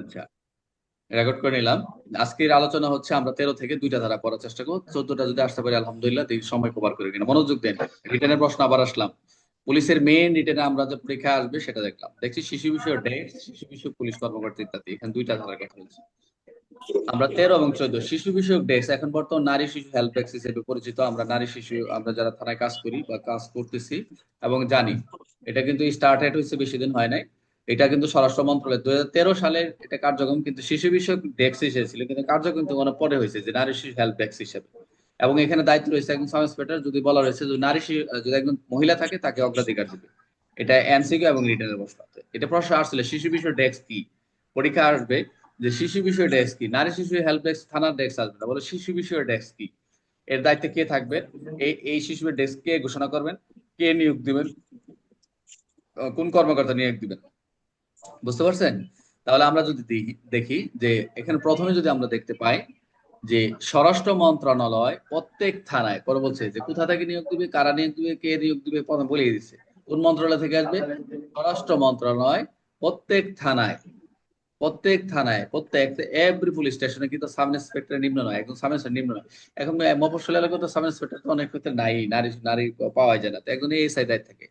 আচ্ছা, রেকর্ড করে নিলাম। আজকের আলোচনা হচ্ছে আমরা 13 থেকে দুইটা ধারা পড়ার চেষ্টা করবো, 14টা যদি আসতে পারি আলহামদুলিল্লাহ, দেখি সময় কভার করে কিনা। মনোযোগ দেন। রিটেনের প্রশ্ন আবার আসলাম। পুলিশের মেইন রিটেনে আমরা যে পরীক্ষা আসবে সেটা দেখলাম, দেখছি শিশু বিষয় ডেস্ক, শিশু বিষয়ক পুলিশ কর্মকর্তা ইত্যাদি, এখানে দুইটা ধারার কথা বলছি। আমরা 13 এবং 14 শিশু বিষয়ক ডেস্ক, এখন বর্তমান নারী শিশু হেল্প ডেস্ক হিসেবে পরিচিত। আমরা নারী শিশু, আমরা যারা থানায় কাজ করি বা কাজ করতেছি এবং জানি, এটা কিন্তু স্টার্টেড হয়েছে, বেশি দিন হয় নাই। এটা কিন্তু স্বরাষ্ট্র মন্ত্রণালয় 2013 সালের এটা কার্যক্রম, কিন্তু শিশু বিষয়ক ডেস্ক হিসেবে ছিল, কিন্তু কার্যক্রম কিন্তু অনেক পরে হয়েছে যে নারী শিশু হেল্প ডেস্ক হিসেবে। এবং এখানে দায়িত্ব রয়েছে একজন সাব ইন্সপেক্টর, যদি বলা রয়েছে যে নারী যদি একজন মহিলা থাকে তাকে অগ্রাধিকার দিবে। এটা এমসিকিউ এবং রিটেনের প্রশ্ন আছে। এটা প্রশ্ন আসলে শিশু বিষয় ডেস্ক কি, পরীক্ষা আসবে যে শিশু বিষয় ডেস্ক কি। নারী শিশু হেল্প ডেস্ক থানার ডেস্ক আসবে না, বলে শিশু বিষয় ডেস্ক কি, এর দায়িত্বে কে থাকবে, এই এই শিশু ডেস্ক কে ঘোষণা করবেন, কে নিয়োগ দিবেন, কোন কর্মকর্তা নিয়োগ দিবেন। বুঝতে পারছেন? তাহলে আমরা যদি দেখি যে এখানে প্রথমে যদি আমরা দেখতে পাই যে স্বরাষ্ট্র মন্ত্রণালয় প্রত্যেক থানায় পরে বলছে যে কোথা থেকে নিয়োগ দিবে, কারা নিয়োগ দিবে, কে নিয়োগ দিবে, প্রথম বলে দিচ্ছে কোন মন্ত্রণালয় থেকে আসবে। স্বরাষ্ট্র মন্ত্রণালয় প্রত্যেক থানায় প্রত্যেক এভরি পুলিশ স্টেশনে কিন্তু সাব ইন্সপেক্টর নিম্ন নয়, একজন সাব ইন্সপেক্টর নিম্ন নয়। এখন মফস্বল এলাকায় তো সাব ইন্সপেক্টর তো অনেক ক্ষেত্রে নাই, নারী নারী পাওয়া যায় না, তো একজন এএসআই দায়িত্ব থাকে।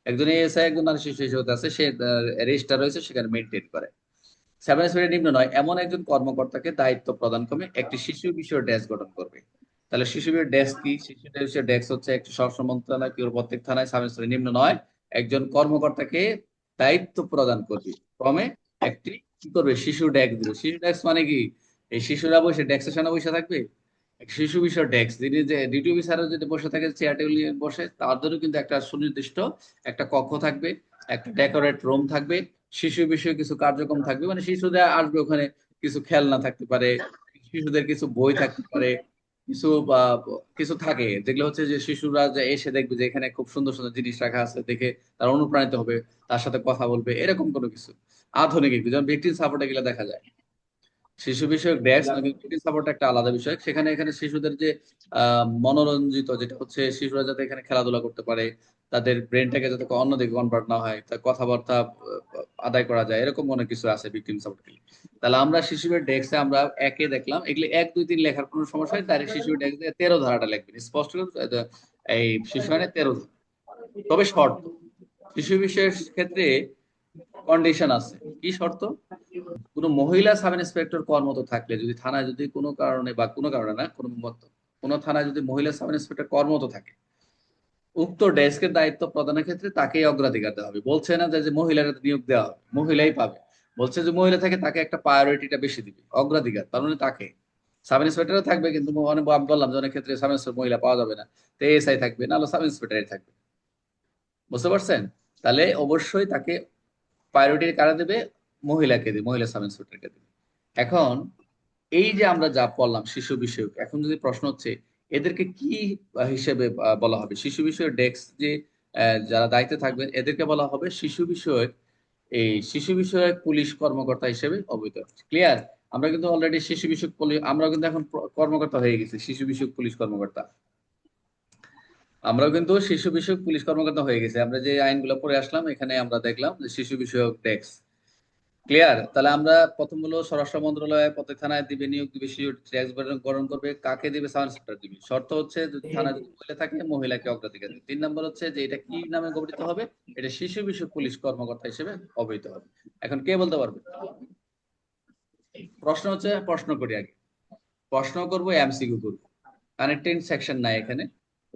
একজন এএসআই একজন নারী শিশু হিসেবে আছে, সে রেজিস্টার রয়েছে, সেখানে মেনটেন করে। সেভেন স্পিডের নিম্ন নয় এমন একজন কর্মকর্তাকে দায়িত্ব প্রদান করে একটি শিশু বিষয় ডেস্ক গঠন করবে। তাহলে শিশু বিষয় ডেস্ক কি? শিশু বিষয় ডেস্ক হচ্ছে একটি স্বরাষ্ট্র মন্ত্রণালয় কি প্রত্যেক থানায় সাব ইন্সপেক্টর নিম্ন নয় একজন কর্মকর্তাকে দায়িত্ব প্রদান করবে ক্রমে একটি কি করবে, শিশু ডেস্ক দিবে। শিশু ডেস্ক মানে কি? এই শিশুরা বসে ডেস্কের সামনে বসে থাকবে। এক শিশু বিষয় ডেস্ক, যিনি যে ডিউটি অফিসারও যদি বসে থাকে চেয়ার টেবিল নিয়ে বসে, তাদেরও কিন্তু একটা সুনির্দিষ্ট একটা কক্ষ থাকবে, একটা ডেকোরেট রুম থাকবে, শিশু বিষয়ে কিছু কার্যক্রম থাকবে, মানে শিশুদের আসবে ওখানে, কিছু খেলনা থাকতে পারে, শিশুদের কিছু বই থাকতে পারে, কিছু কিছু থাকে যেগুলো হচ্ছে যে শিশুরা যে এসে দেখবে যে এখানে খুব সুন্দর সুন্দর জিনিস রাখা আছে, দেখে তারা অনুপ্রাণিত হবে, তার সাথে কথা বলবে, এরকম কোনো কিছু আধুনিক একটু, যেমন ভিকটিম সাপোর্ট এগুলো দেখা যায়। শিশু বিষয়ক ডেস্ক সাপোর্ট একটা আলাদা বিষয়। সেখানে এখানে শিশুদের যে মনোরঞ্জিত, যেটা হচ্ছে শিশুরা যাতে এখানে খেলাধুলা করতে পারে, তাদের ব্রেনটাকে যাতে অন্যদিকে কনভার্ট না হয়, তার কথাবার্তা আদায় করা যায়, এরকম অনেক কিছু আছে ভিকটিম সাপোর্ট। তাহলে আমরা শিশুদের ডেস্কে আমরা একে দেখলাম, এগুলি 1 2 3 লেখার কোনো সমস্যা নেই, ডাইরেক্ট শিশুর ডেস্ক দিয়ে 13 ধারাটা লিখবেন স্পষ্ট করে। এই শিশু মানে 13 ধারা। তবে শর্ত, শিশু বিষয়ের ক্ষেত্রে কন্ডিশন আছে। কি শর্ত? কোনো মহিলা সাব ইন্সপেক্টর কর্মরত থাকলে, যদি থানায় যদি কোনো কারণে, বা কোনো কারণে না, কোনো থানায় যদি মহিলা সাব ইন্সপেক্টর কর্মরত থাকে, উক্ত ডেস্কের দায়িত্ব প্রদানের ক্ষেত্রে তাকেই অগ্রাধিকার দেওয়া হবে। বলছে না যে যে মহিলার নিয়োগ দেওয়া হবে, মহিলাই পাবে। বলছে যে মহিলা থাকে তাকে একটা প্রায়োরিটিটা বেশি দিবে, অগ্রাধিকার, তার মানে তাকে। সাব ইন্সপেক্টরও থাকবে, কিন্তু অনেক আমি বললাম যে অনেক ক্ষেত্রে সাব ইন্সপেক্টর মহিলা পাওয়া যাবে না, তো এসআই থাকবে, নাহলে সাব ইন্সপেক্টরই থাকবে। বুঝতে পারছেন? তাহলে অবশ্যই তাকে প্রায়োরিটি কারা দেবে? মহিলাকে দিবে, মহিলা সাব ইন্সপেক্টরকে দিবে। এখন এই যে আমরা যা পড়লাম শিশু বিষয়ক, এখন যদি প্রশ্ন হচ্ছে এদেরকে কি হিসেবে বলা হবে? শিশু বিষয়ক ডেস্ক যে যারা দায়িত্বে থাকবেন এদেরকে বলা হবে শিশু বিষয়ক, এই শিশু বিষয়ক পুলিশ কর্মকর্তা হিসেবে অবহিত। ক্লিয়ার? আমরা কিন্তু অলরেডি শিশু বিষয়ক আমরা কিন্তু এখন কর্মকর্তা হয়ে গেছি, শিশু বিষয়ক পুলিশ কর্মকর্তা। আমরাও কিন্তু শিশু বিষয়ক পুলিশ কর্মকর্তা হয়ে গেছি। আমরা যে আইনগুলো পড়ে আসলাম, এখানে আমরা দেখলাম যে শিশু বিষয়ক ডেস্ক। ক্লিয়ার? তাহলে আমরা প্রথম হলো স্বরাষ্ট্র মন্ত্রণালয় প্রত্যেক থানায় দিবে, নিয়োগ দিবে, শিশু ট্যাক্স গ্রহণ করবে, কাকে দিবে? সাব ইন্সপেক্টর দিবে। শর্ত হচ্ছে যদি থানা যদি মহিলা থাকে মহিলাকে অগ্রাধিকার দিবে। 3 নম্বর হচ্ছে যে এটা কি নামে গঠিত হবে? এটা শিশু বিষয়ক পুলিশ কর্মকর্তা হিসেবে অবহিত হবে। এখন কে বলতে পারবে? প্রশ্ন হচ্ছে, প্রশ্ন করি আগে। প্রশ্ন করবো, এমসিকিউ করবো, কানেক্টিং সেকশন নাই এখানে,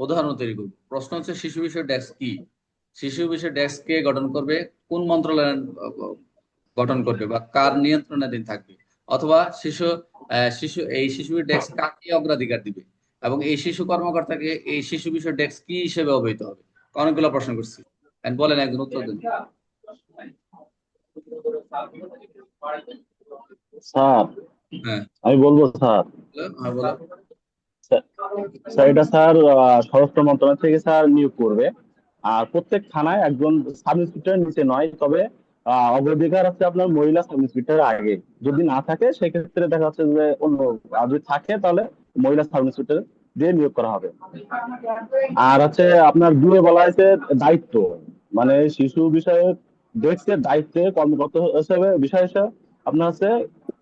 উদাহরণ তৈরি করবো। প্রশ্ন হচ্ছে শিশু বিষয় ডেস্ক কি, শিশু বিষয় ডেস্ক কে গঠন করবে, কোন মন্ত্রণালয় গঠন করবে বা কার নিয়ন্ত্রণাধীন থাকবে, অথবা এই শিশু ডেস্ক কাকে অগ্রাধিকার দিবে, এবং এই শিশু কর্মকর্তাকে এই শিশু বিষয় ডেস্ক কি হিসেবে অবহিত হবে। অনেকগুলো প্রশ্ন করছি, And বলেন, একজন উত্তর দেন। স্যার, হ্যাঁ, আমি বলবো স্যার। বলো, হ্যাঁ বলো। স্যার, স্যার, এটা স্যার স্বরাষ্ট্র মন্ত্রণালয় থেকে স্যার নিয়োগ করবে। আর প্রত্যেক থানায় একজন সাব ইন্সপেক্টরের নিচে নয়, তবে অগ্রাধিকার আছে আপনার মহিলা সাব ইন্সপেক্টরের আগে। যদি না থাকে সেক্ষেত্রে দেখা যাচ্ছে যে অন্য, আর যদি থাকে তাহলে মহিলা সাব ইন্সপেক্টর দিয়ে নিয়োগ করা হবে। আর হচ্ছে আপনার দুয়ে বলা হয়েছে দায়িত্ব, মানে শিশু বিষয়ে ডেস্কের দায়িত্বে কর্মকর্তা হিসেবে বিষয় হিসেবে আপনার হচ্ছে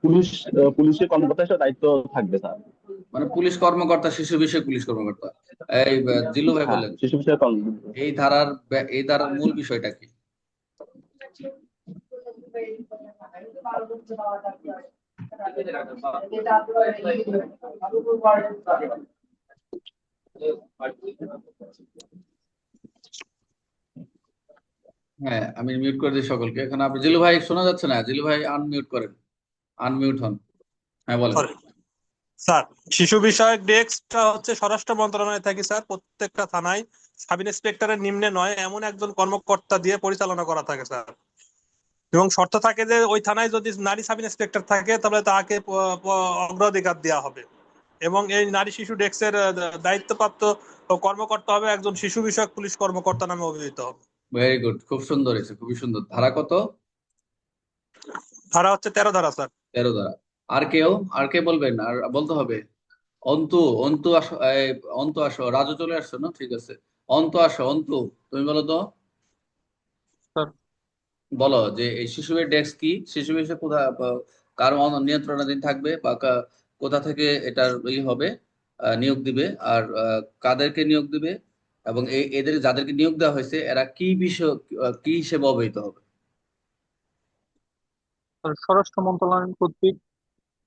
পুলিশ পুলিশের কর্মকর্তা হিসেবে দায়িত্ব থাকবে স্যার। মানে পুলিশ কর্মকর্তা, শিশু বিষয়ক পুলিশ কর্মকর্তা। এই জিল্লু ভাই হ্যাঁ, বলেন, শিশু বিষয়ে কর্মকর্তা। এই ধারার মূল বিষয়টা কি? হ্যাঁ, আমি মিউট করে দিই সকলকে। এখন আপনি জিল্লু ভাই শোনা যাচ্ছে না, জিল্লু ভাই আনমিউট করেন, আনমিউট হন। হ্যাঁ বলেন। সরি স্যার, শিশু বিষয়ক ডেস্কটা হচ্ছে স্বরাষ্ট্র মন্ত্রণালয়ে থাকে স্যার। প্রত্যেকটা থানায় সাব ইন্সপেক্টরের নিম্নে নয় এমন একজন কর্মকর্তা দিয়ে পরিচালনা করা থাকে স্যার। এবং শর্ত থাকে যে ওই থানায় যদি নারী সাব ইন্সপেক্টর থাকে তাহলে তাকে অগ্রাধিকার দেওয়া হবে। এবং এই নারী শিশু ডেস্কের দায়িত্বপ্রাপ্ত কর্মকর্তা হবে একজন শিশু বিষয়ক পুলিশ কর্মকর্তা নামে অভিহিত হবে। ভেরি গুড, খুব সুন্দর হয়েছে, খুবই সুন্দর। ধারা কত? ধারা হচ্ছে 13 ধারা স্যার। 13 ধারা। আর কেউ, আর কে বলবেন? আর বলতে হবে? অন্তু, অন্তু আসো, অন্তু আসো, রাজু চলে আসছো না? ঠিক আছে, অন্তু আসো, অন্তু তুমি বলো তো। স্যার, বলো যে এই শিশুর ডেস্ক কি, শিশু বিষয়ে কোথা কার নিয়ন্ত্রণাধীন থাকবে, বা কোথা থেকে এটার হবে, নিয়োগ দিবে, আর কাদেরকে নিয়োগ দিবে, এবং এদের যাদেরকে নিয়োগ দেওয়া হয়েছে এরা কি বিষয়, কি হিসেবে অবহিত হবে? স্বরাষ্ট্র মন্ত্রণালয় কর্তৃক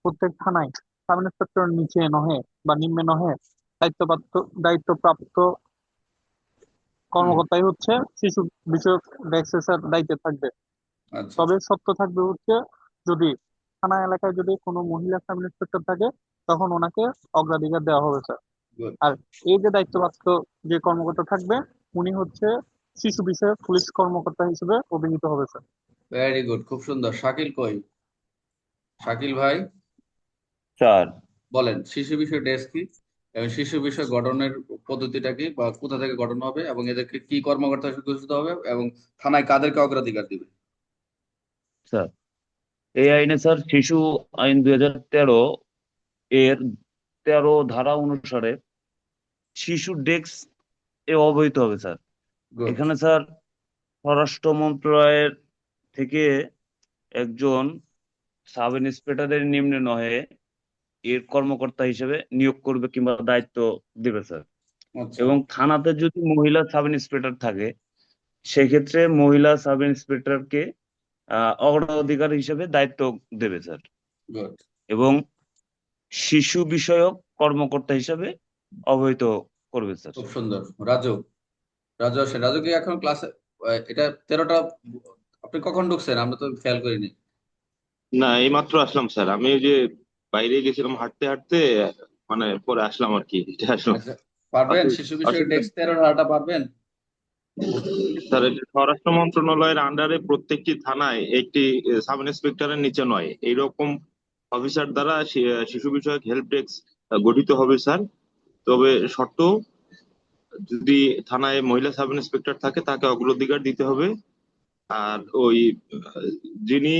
প্রত্যেক থানায় সাব ইন্সপেক্টর নিচে নহে বা নিম্নে নহে দায়িত্বপ্রাপ্ত দায়িত্বপ্রাপ্ত হুম, কর্মকর্তাই হচ্ছে শিশু বিষয়ক ডেস্কের দায়িত্বে থাকবে। আচ্ছা, তবে শর্ত থাকবে হচ্ছে, যদি থানা এলাকায় যদি কোনো মহিলা সাব ইন্সপেক্টর থাকে তখন ওনাকে অগ্রাধিকার দেওয়া হবে স্যার। গুড, আর এই যে দায়িত্বপ্রাপ্ত যে কর্মকর্তা থাকবে উনি হচ্ছে শিশু বিষয়ক পুলিশ কর্মকর্তা হিসেবে অভিহিত হবে স্যার। ভেরি গুড, খুব সুন্দর। শাকিল কই? শাকিল ভাই স্যার, বলেন, শিশু বিষয় ডেস্ক কি, এবং শিশু বিষয় গঠনের পদ্ধতিটা কি, বা কোথা থেকে গঠন হবে, এবং এদেরকে কি কর্মকর্তা হিসেবে ঘোষিত হবে, এবং থানায় কাদেরকে অগ্রাধিকার দিবে? স্যার, এই আইনে স্যার শিশু আইন 2013 এর 13 ধারা অনুসারে শিশু ডেস্ক এ অবহিত হবে স্যার। গুড, এখানে স্যার স্বরাষ্ট্র মন্ত্রণালয়ের থেকে একজন সাব ইন্সপেক্টরের নিম্নে নহে এর কর্মকর্তা হিসেবে নিয়োগ করবে কিংবা দায়িত্ব দেবে স্যার। আচ্ছা, এবং থানাতে যদি মহিলা সাব ইন্সপেক্টর থাকে সেক্ষেত্রে মহিলা সাব ইন্সপেক্টরকে অগ্রাধিকার হিসেবে দায়িত্ব দেবে স্যার। গুড, এবং শিশু বিষয়ক কর্মকর্তা হিসাবে অবহিত করবে স্যার। খুব সুন্দর। রাজু, রাজু আসে, রাজু কি এখন ক্লাসে? এটা 13টা, আপনি কখন ঢুকছেন? আমরা তো খেয়াল করিনি। না, এইমাত্র আসলাম স্যার। আমি ওই যে বাইরে গেছিলাম হাঁটতে হাঁটতে, মানে পরে আসলাম আর কি, এটা আসলাম। আচ্ছা, পারবেন শিশু বিষয়ে অসুবিধা ডেস্ক নেই। 13 ধারাটা পারবেন? স্যার, এটা স্বরাষ্ট্র মন্ত্রণালয়ের আন্ডারে প্রত্যেকটি থানায় একটি সাব ইন্সপেক্টরের নিচে নয় এইরকম অফিসার দ্বারা শিশু বিষয়ক হেল্প ডেস্ক গঠিত হবে স্যার। তবে শর্ত, যদি থানায় মহিলা সাব ইন্সপেক্টর থাকে তাকে অগ্রাধিকার দিতে হবে। আর ওই যিনি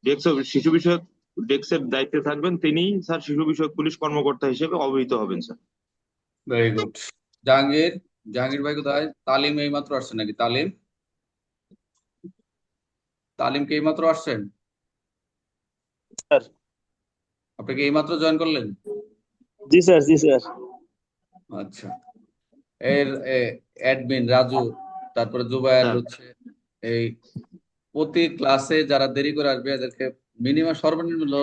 ডেস্ক শিশু বিষয়ক ডেস্কের দায়িত্বে থাকবেন তিনি স্যার শিশু বিষয়ক পুলিশ কর্মকর্তা হিসেবে অবহিত হবেন sir. Very good. Jahangir, Jahangir ভাই কোথায়? তালিম এইমাত্র আসছেন নাকি? তালিম, তালিম কি এইমাত্র আসছেন? স্যার। আপনি কি এইমাত্র জয়েন করলেন? জি স্যার, জি স্যার। আচ্ছা, এর অ্যাডমিন রাজু, তারপরে জুবায়ের স্যার, হচ্ছে, এই প্রতি ক্লাসে যারা দেরি করে আসবে এদেরকে মিনিমাম সর্বনিম্ন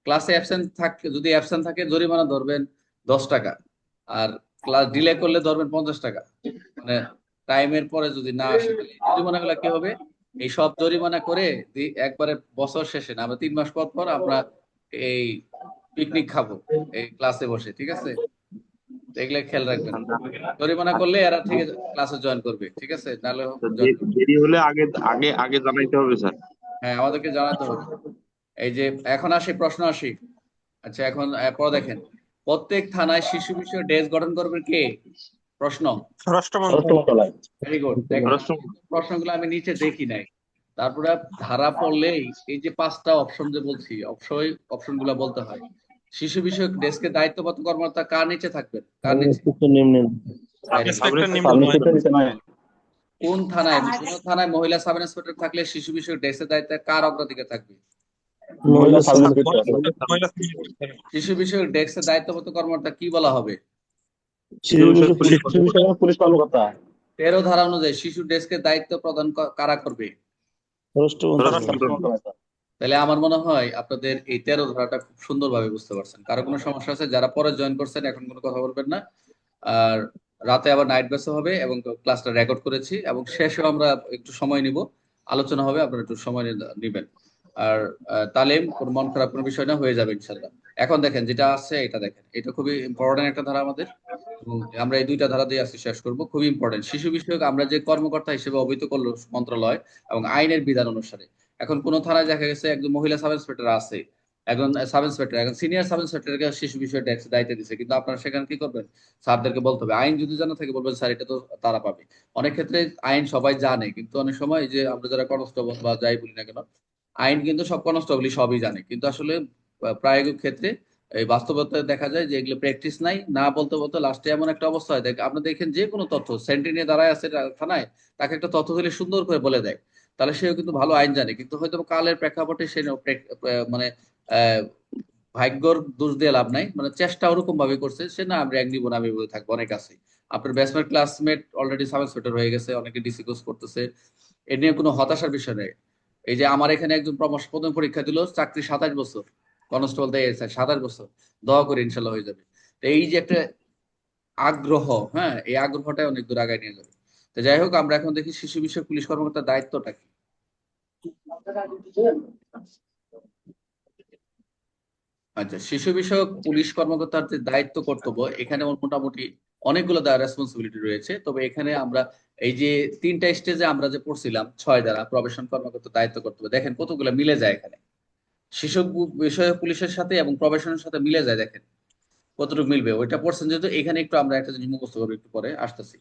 ক্লাসে অ্যাবসেন্ট থাকে, যদি অ্যাবসেন্ট থাকে জরিমানা ধরবেন 10 টাকা, আর ক্লাস ডিলে করলে ধরবেন 50 টাকা। মানে টাইমের পরে যদি না আসে তাহলে এই জরিমানাগুলো কি হবে? এই সব জরিমানা করে একবারে বছর শেষে না, আমরা 3 মাস পর পর আমরা এই পিকনিক খাবো এই ক্লাসে বসে, ঠিক আছে? তো এগুলা খেয়াল রাখবেন। জরিমানা করলে এরা ঠিক আছে ক্লাসে জয়েন করবে, ঠিক আছে, নাহলে জয়েন করবে না। দেরি হলে আগে আগে আগে জানাইতে হবে স্যার। হ্যাঁ, আমাদেরকে জানাতে হবে। এই যে এখন আসি, প্রশ্ন আসি। আচ্ছা, এখন পর দেখেন, প্রত্যেক থানায় শিশু বিষয়ে ডেস্ক গঠন করবে কে? প্রশ্ন। স্বরাষ্ট্র স্বরাষ্ট্র মন্ত্রণালয়। মন্ত্রণালয়। Very good. দেখেন, স্বরাষ্ট্র প্রশ্নগুলো আমি নিচে দেখি নাই, তারপরে ধারা পড়লেই এই যে 5টা অপশন যে বলছি, অবশ্যই অপশন গুলা বলতে হয়। শিশু বিষয়ক ডেস্কের দায়িত্বপ্রাপ্ত কর্মকর্তা কার নিচে থাকবেন? কার নিচে? Sub Very good. Inspector sub নিম্নে সাব নয়। ইন্সপেক্টর নিচে নয়। কোন থানায় মহিলা সাব ইন্সপেক্টর থাকলে শিশু বিষয়ক ডেস্কের দায়িত্বে কার অগ্রাধিকার থাকবে? মহিলা মহিলা সাব সাব ইন্সপেক্টর। মহিলা সাব ইন্সপেক্টর। শিশু বিষয়ক ডেস্কের দায়িত্বপ্রাপ্ত কর্মকর্তা কি বলা হবে? শিশু বিষয়ক পুলিশ শিশু বিষয়ক পুলিশ কর্মকর্তা। 13 ধারা অনুযায়ী শিশু ডেস্কের দায়িত্ব প্রদান কারা করবে? স্বরাষ্ট্র স্বরাষ্ট্র মন্ত্রণালয়। তাহলে আমার মনে হয় আপনাদের এই 13 ধারাটা খুব সুন্দরভাবে বুঝতে পারছেন। কারো কোনো সমস্যা আছে? যারা পরে জয়েন করছেন এখন কোনো কথা বলবেন না। আর রাতে আবার নাইট ব্যাচও হবে এবং ক্লাসটা রেকর্ড করেছি এবং শেষেও আমরা একটু সময় নিব, আলোচনা হবে, আপনারা একটু সময় নিবেন। আর তালিম কোনো মন খারাপ কোনো বিষয় না, হয়ে যাবে ইনশাল্লাহ। এখন দেখেন যেটা আছে এটা দেখেন, এটা খুবই ইম্পর্টেন্ট একটা ধারা আমাদের, এবং আমরা এই দুইটা ধারা দিয়ে আজকে শেষ করব। খুবই ইম্পর্টেন্ট শিশু বিষয়ক আমরা যে কর্মকর্তা হিসেবে অবহিত করলো মন্ত্রণালয় এবং আইনের বিধান অনুসারে। এখন কোন থানায় দেখা গেছে একজন মহিলা সাব ইন্সপেক্টর আছে, একজন সাব ইন্সপেক্টর, একজন সিনিয়র সাব ইন্সপেক্টরকে শিশু বিষয়ে দায়িত্ব দিচ্ছে, কিন্তু আপনারা সেখানে কি করবেন? স্যারদেরকে বলতে হবে। আইন যদি জানা থাকে বলবেন স্যার এটা তো তারা পাবে। অনেক ক্ষেত্রে আইন সবাই জানে, কিন্তু অনেক সময় যে আমরা যারা কনস্টেবল বা যাই বলি না কেন, আইন কিন্তু সব কনস্টেবলই সবই জানে, কিন্তু আসলে প্রায়োগিক ক্ষেত্রে এই বাস্তবতায় দেখা যায় যে এগুলো প্র্যাকটিস নাই, না বলতে বলতে লাস্টে এমন একটা অবস্থা হয়। আপনি দেখেন যে কোনো তথ্য সেন্টি নিয়ে দাঁড়ায় আছে থানায়, তাকে একটা তথ্য দিলে সুন্দর করে বলে দেয়, তাহলে সেও কিন্তু ভালো আইন জানে, কিন্তু হয়তো কালের প্রেক্ষাপটে সে মানে আহ ভাগ্যর দোষ দিয়ে লাভ নাই, মানে চেষ্টা ওরকম ভাবে করছে সে, না আমি র্যাঙ্ক নিবো না, আমি বলে থাকবো। অনেক আছে আপনার batchmate classmate already sub inspector হয়ে গেছে, অনেকে ডিসি কোর্স করতেছে, এ নিয়ে কোনো হতাশার বিষয় নেই। এই যে আমার এখানে একজন প্রথম পরীক্ষা দিল, চাকরি 27 বছর, কনস্টেবল দেয় 27 বছর, দোয়া করে ইনশাল্লাহ হয়ে যাবে। তো এই যে একটা আগ্রহ, হ্যাঁ, এই আগ্রহটাই অনেক দূর আগায় নিয়ে যাবে। তো যাই হোক, আমরা এখন দেখি শিশু বিষয়ক পুলিশ কর্মকর্তার দায়িত্বটা কি। আচ্ছা, শিশু বিষয়ক পুলিশ কর্মকর্তার যে দায়িত্ব কর্তব্য, এখানে ওর মোটামুটি অনেকগুলো রেসপন্সিবিলিটি রয়েছে। তবে এখানে আমরা এই যে 3টা স্টেজে আমরা যে পড়ছিলাম 6 দ্বারা প্রবেশন কর্মকর্তার দায়িত্ব কর্তব্য, দেখেন কতগুলো মিলে যায় এখানে শিশু বিষয়ক পুলিশের সাথে এবং প্রবেশনের সাথে মিলে যায়। দেখেন কতটুকু মিলবে, ওইটা পড়ছেন যেহেতু এখানে একটু আমরা একটা জিনিস মুখস্থ করবো, একটু পরে আসতেছি।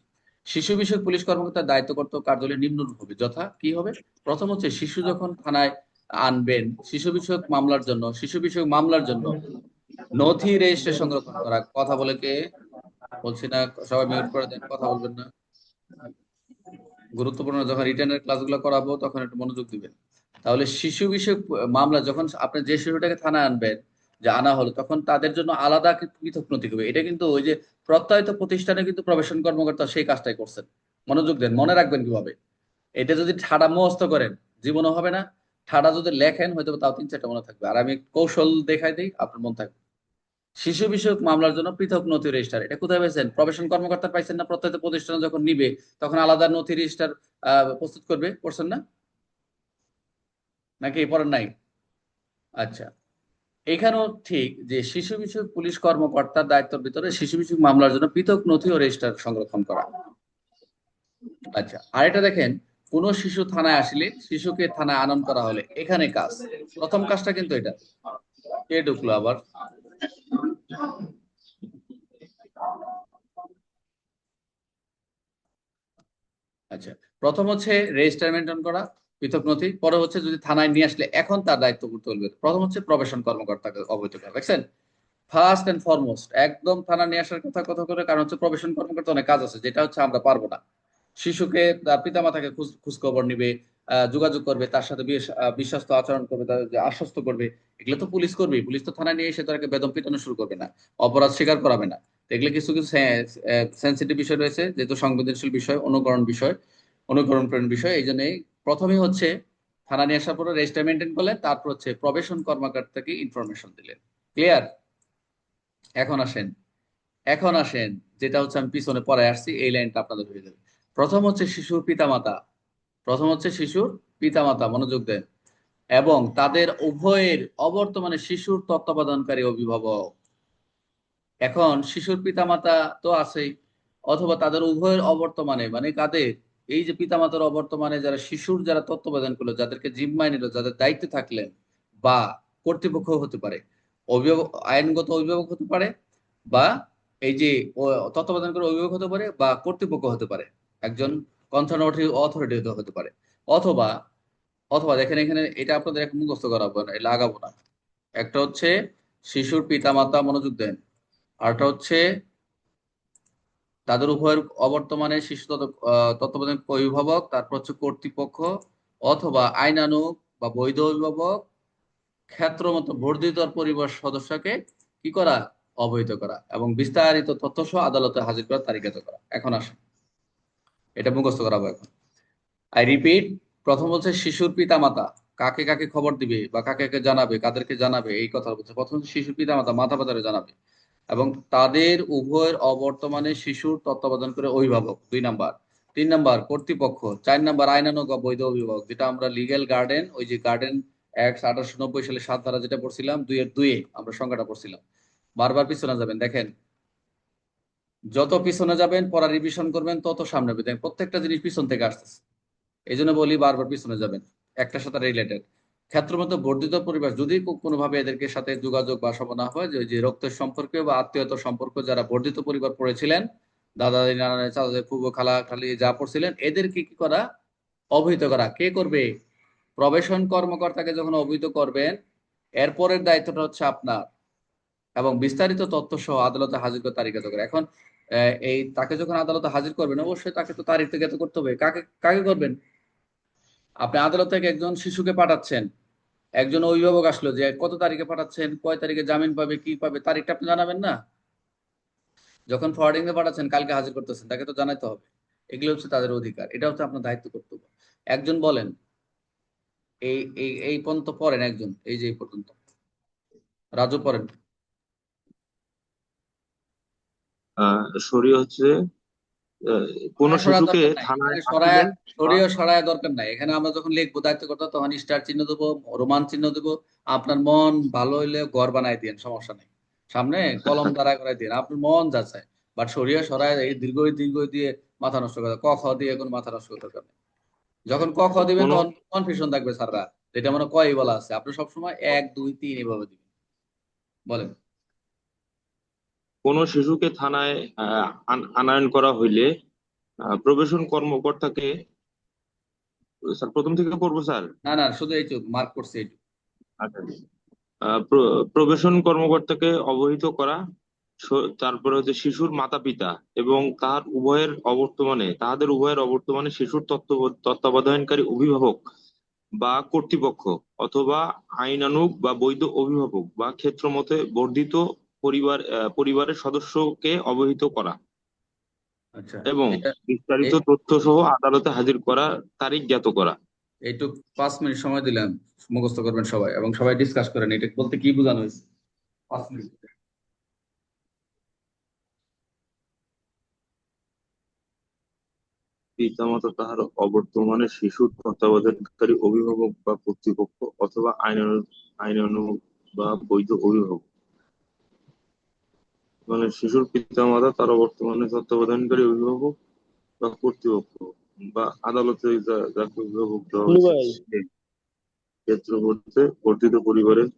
শিশু বিষয়ক পুলিশ কর্মকর্তার দায়িত্ব কর্তব্য কার্যালয় নিম্নরূপ হবে। যথা কি হবে? প্রথম হচ্ছে শিশু যখন থানায় আনবেন, শিশু বিষয়ক মামলার জন্য, শিশু বিষয়ক মামলার জন্য নথি রেজিস্ট্রে সংরক্ষণ করা। কথা বলে কে? বলছি না, সবাই মিউট করে দেন, কথা বলবেন না। গুরুত্বপূর্ণ যখন রিটার্নের ক্লাসগুলো করাবো তখন একটু মনোযোগ দিবেন। তাহলে শিশু বিষয়ক মামলা যখন আপনি যে শিশুটাকে থানায় আনবেন, যে আনা হলো, তখন তাদের জন্য আলাদা পৃথক নথি হবে। এটা কিন্তু ওই যে প্রত্যয়িত প্রতিষ্ঠানে কিন্তু প্রবেশন কর্মকর্তা সেই কাজটাই করছেন। মনোযোগ দেন, মনে রাখবেন কিভাবে। এটা যদি ঠাড়া মুখস্থ করেন জীবনও হবে না, ঠাড়া যদি লেখেন হয়তো তাও 3-4টা মনে থাকবে। আর আমি কৌশল দেখাই দিই, আপনার মন থাকবে। শিশু বিষয়ক মামলার জন্য পৃথক নথি রেজিস্টার, এটা কোথায় পাইছেন? প্রবেশন কর্মকর্তা পাইছেন না? প্রত্যেকটা প্রতিষ্ঠানে যখন নিবে তখন আলাদা নথি রেজিস্টার প্রস্তুত করবে, করছেন না নাকি পড়েন নাই? আচ্ছা, এখানেও ঠিক যে শিশু বিষয়ক পুলিশ কর্মকর্তার দায়িত্বের ভিতরে শিশু বিষয়ক মামলার জন্য পৃথক নথি ও রেজিস্টার সংরক্ষণ করা। আচ্ছা, আরেকটা দেখেন, কোন শিশু থানায় আসলে, শিশুকে থানায় আনয়ন করা হলে এখানে কাজ, প্রথম কাজটা কিন্তু এটা। কে ঢুকলো আবার? আচ্ছা, প্রথম হচ্ছে রেজিস্টার মেনটেন করা, পৃথক নথি। পরে হচ্ছে যদি থানায় নিয়ে আসলে এখন তার দায়িত্ব করতে বলবে, প্রথম হচ্ছে প্রবেশন কর্মকর্তাকে অবহিত করা। দেখছেন, ফার্স্ট এন্ড ফরমোস্ট একদম থানা নিয়ে আসার কথা কথা করে, কারণ হচ্ছে প্রবেশন কর্মকর্তা অনেক কাজ আছে যেটা হচ্ছে আমরা পারবো না। শিশুকে তার পিতামাতাকে খোঁজ খবর নিবে, যোগাযোগ করবে, তার সাথে বিশ্বস্ত আচরণ করবে, তার যে আশ্বস্ত করবে, এগুলো তো পুলিশ করবে। পুলিশ তো থানায় নিয়ে এসে তাকে বেদম পিটানো শুরু করবে না, অপরাধ স্বীকার করাবে না। তো এগুলো কিছু কিছু সেন্সিটিভ বিষয় রয়েছে, যেহেতু সংবেদনশীল বিষয়, অনুকরণ বিষয়, এই জন্য প্রথমেই হচ্ছে থানা নিয়ে আসার পরে রেজিস্টার মেনটেন করলেন, তারপর হচ্ছে প্রবেশন কর্মকর্তাকে ইনফরমেশন দিলেন। ক্লিয়ার? এখন আসেন যেটা হচ্ছে আমি পিছনে পরে আসছি, এই লাইনটা আপনাদের হয়ে যাবে। প্রথম হচ্ছে শিশুর পিতামাতা, মনোযোগ দেন, এবং তাদের উভয়ের অবর্তমানে শিশুর তত্ত্বাবধানকারী অভিভাবক। এখন শিশুর পিতামাতা তো আছেই, অথবা তাদের উভয়ের অবর্তমানে, মানে কাদের? এই যে পিতামাতার অবর্তমানে যারা শিশুর যারা তত্ত্বাবধান করলো, যাদেরকে জিম্মায় নিল, যাদের দায়িত্বে থাকলেন, বা কর্তৃপক্ষ হতে পারে, অভিভাবক, আইনগত অভিভাবক হতে পারে, বা এই যে তত্ত্বাবধান করে অভিভাবক হতে পারে, বা কর্তৃপক্ষ হতে পারে, একজন কনসার্ন অথরিটি হতে পারে। অথবা অথবা দেখেন এখানে এটা আপনাদের এখন মুখস্থ করাবো না, লাগাবো না। একটা হচ্ছে শিশুর পিতামাতা, মনোযোগ দেন। আরটা হচ্ছে তাদের উভয়ের অবর্তমানে শিশু তত্ত্বাবধান অভিভাবক, তারপর হচ্ছে কর্তৃপক্ষ অথবা আইনানুগ বা বৈধ অভিভাবক, ক্ষেত্রমতো বর্ধিত পরিবার সদস্যকে কি করা, অবহিত করা এবং বিস্তারিত তথ্য সহ আদালতে হাজির করার তালিকাত করা। এখন আসেন, এটা মুখস্থ করাবো এখন। আই রিপিট, প্রথম বলছে শিশুর পিতামাতা কাকে কাকে খবর দিবে বা কাকে কাকে জানাবে, কাদেরকে জানাবে, এই কথা বলছে। প্রথম শিশুর পিতামাতা মাতা পিতারে জানাবে এবং তাদের উভয়ের অবর্তমানে শিশুর তত্ত্বাবধান করে অভিভাবক, 2 নাম্বার। 3 নাম্বার কর্তৃপক্ষ। 4 নাম্বার আইনানুগ বা বৈধ অভিভাবক, যেটা আমরা লিগ্যাল গার্ডেন, ওই যে গার্ডেন অ্যাক্ট 1890 সালে 7 ধারা যেটা পড়ছিলাম, 2-এর 2 আমরা সংজ্ঞাটা পড়ছিলাম। বারবার পিছনে যাবেন, দেখেন যত পিছনে যাবেন পড়া রিভিশন করবেন তত সামনে হবে। দেখেন প্রত্যেকটা জিনিস পিছন থেকে আসতেছে, এই জন্য বলি বারবার পিছনে যাবেন, একটার সাথে রিলেটেড। ক্ষেত্রমতো বর্ধিত পরিবার, যদি কোনোভাবে এদেরকে সাথে যোগাযোগ বা সম্ভাবনা হয় যে ওই যে রক্তের সম্পর্কে বা আত্মীয়তার সম্পর্ক যারা বর্ধিত পরিবার পড়েছিলেন, দাদা দাদি নানা নানি চাচা চাচি ফুফু খালা খালি যা পড়ছিলেন, এদেরকে কি করা, অবহিত করা। কে করবে? প্রবেশন কর্মকর্তাকে যখন অবহিত করবেন, এরপরের দায়িত্বটা হচ্ছে আপনার, এবং বিস্তারিত তথ্য সহ আদালতে হাজির করে তালিকাত করে। এখন এই তাকে যখন আদালতে হাজির করবেন, অবশ্যই তাকে তো তারিখ থেকে করতে হবে। কাকে কাকে করবেন? আপনি আদালত থেকে একজন শিশুকে পাঠাচ্ছেন, একজন অভিভাবক আসলো যে কত তারিখে পাঠাচ্ছেন, কয় তারিখে জামিন পাবে, কি পাবে, তারিখটা আপনি জানাবেন না? যখন ফরওয়ার্ডিং এ পাঠাচ্ছেন, কালকে হাজির করতেছেন, তাকে তো জানাইতে হবে। এগুলো হচ্ছে তাদের অধিকার, এটা হচ্ছে আপনার দায়িত্ব, কর্তব্য। একজন বলেন, এই এই এই পর্যন্ত পড়েন, একজন এই যে এই পর্যন্ত, রাজু পড়েন। শরীয় হচ্ছে আহ, কোন সরায় সরায় শিশুকে দরকার নাই থানায় এখানে, আসিবেন বা সরিয়ে সরায় দরকার নাই এখানে। আমরা যখন লিখবো দায়িত্ব করতে, তখন স্টার চিহ্ন দেবো, রোমান চিহ্ন দেবো। আপনার মন ভালো হইলে ঘর বানাই দিন, সমস্যা নেই, সামনে কলম দ্বারা করে দিন, আপনার মন যাচাই। বাট সরিয়ে সরায় এই দীর্ঘ দীর্ঘ দিয়ে মাথা নষ্ট করে, ক খ দিয়ে কোনো মাথা নষ্ট করতে দরকার নেই। যখন ক খ দিবেন কোন তখন কনফিউশন থাকবে স্যাররা, যেটা মানে কই বলা আছে, আপনি সবসময় 1 2 3 এভাবে দিবেন। বলেন। কোন শিশুকে থানায় আনয়ন করা হইলে প্রবেশন কর্মকর্তাকে, স্যার প্রথম থেকে পড়বো স্যার? না না, শুধু এইটুকু মার্ক করছে, এইটুকু। আচ্ছা। প্রবেশন কর্মকর্তাকে অবহিত করা, তারপরে হচ্ছে শিশুর মাতা পিতা এবং তাহাদের উভয়ের অবর্তমানে শিশুর তত্ত্বাবধানকারী অভিভাবক বা কর্তৃপক্ষ অথবা আইনানুগ বা বৈধ অভিভাবক বা ক্ষেত্রমতে বর্ধিত পরিবারের সদস্যকে অবহিত করা আচ্ছা, এবং এটা বিস্তারিত তথ্য সহ আদালতে হাজির করা, তারিখ জ্ঞাত করা। এইটুক 5 মিনিট সময় দিলাম, মুখস্থ করবেন সবাই এবং সবাই ডিসকাস করেন এটা বলতে কি বোঝানো হয়েছে। 5 মিনিট। পিতামাতা তাহার অবর্তমানে শিশুর তত্ত্বাবধানকারী অভিভাবক বা কর্তৃপক্ষ অথবা আইনানুগ বা বৈধ অভিভাবক। মানে শিশুর পিতামাতা তার বর্তমানে তত্ত্বাবধানকারী অভিভাবক বা কর্তৃপক্ষ বা আদালতে যাকে অভিভাবক দেওয়া টুলু হয়েছে ভাই, সে ক্ষেত্র করতে বর্ধিত পরিবারের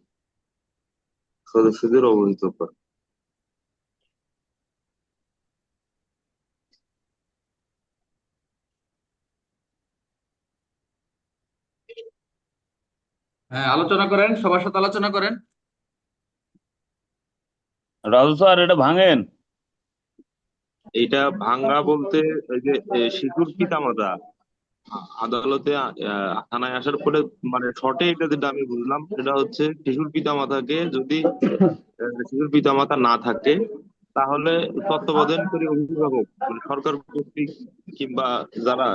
সদস্যদের অবহিত করা। হ্যাঁ, আলোচনা করেন, সবার সাথে আলোচনা করেন। রাজু স্যার এটা ভাঙেন। এইটা ভাঙ্গা বলতে এই যে শিশুর পিতামাতা আদালতে থানায় আসার পরে, মানে শর্টে এটা যেটা আমি বুঝলাম সেটা হচ্ছে শিশুর পিতামাতাকে যদি শিশুর পিতামাতা না থাকে তাহলে তত্ত্বাবধানকারী অভিভাবক, মানে সরকার কর্তৃক কিংবা যারা